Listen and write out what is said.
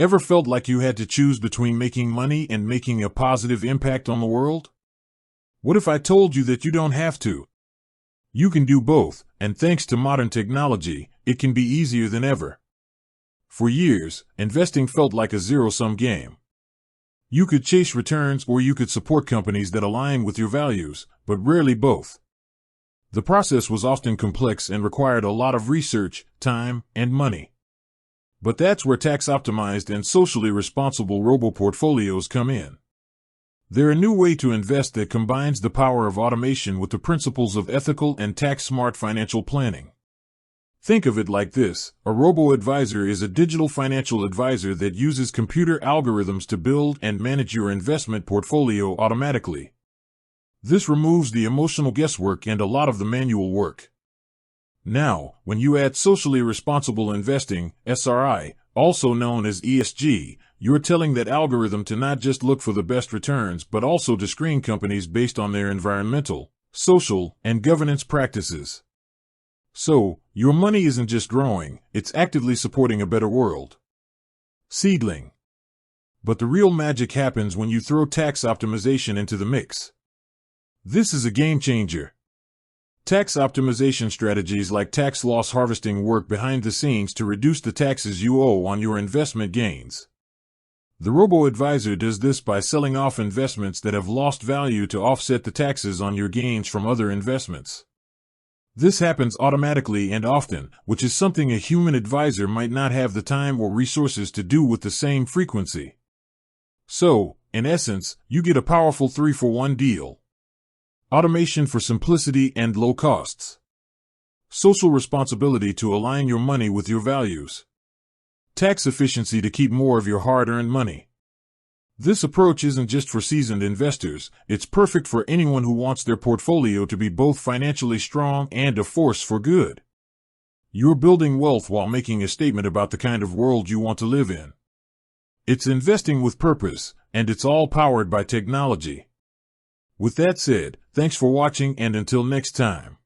Ever felt like you had to choose between making money and making a positive impact on the world? What if I told you that you don't have to? You can do both, and thanks to modern technology, it can be easier than ever. For years, investing felt like a zero-sum game. You could chase returns or you could support companies that align with your values, but rarely both. The process was often complex and required a lot of research, time, and money. But that's where tax-optimized and socially responsible robo-portfolios come in. They're a new way to invest that combines the power of automation with the principles of ethical and tax-smart financial planning. Think of it like this: a robo-advisor is a digital financial advisor that uses computer algorithms to build and manage your investment portfolio automatically. This removes the emotional guesswork and a lot of the manual work. Now, when you add socially responsible investing, SRI, also known as ESG, you're telling that algorithm to not just look for the best returns but also to screen companies based on their environmental, social, and governance practices. So, your money isn't just growing, it's actively supporting a better world. Seedling. But the real magic happens when you throw tax optimization into the mix. This is a game changer. Tax optimization strategies like tax loss harvesting work behind the scenes to reduce the taxes you owe on your investment gains. The robo-advisor does this by selling off investments that have lost value to offset the taxes on your gains from other investments. This happens automatically and often, which is something a human advisor might not have the time or resources to do with the same frequency. So, in essence, you get a powerful 3-for-1 deal. Automation for simplicity and low costs. Social responsibility to align your money with your values. Tax efficiency to keep more of your hard-earned money. This approach isn't just for seasoned investors, it's perfect for anyone who wants their portfolio to be both financially strong and a force for good. You're building wealth while making a statement about the kind of world you want to live in. It's investing with purpose, and it's all powered by technology. With that said, thanks for watching, and until next time.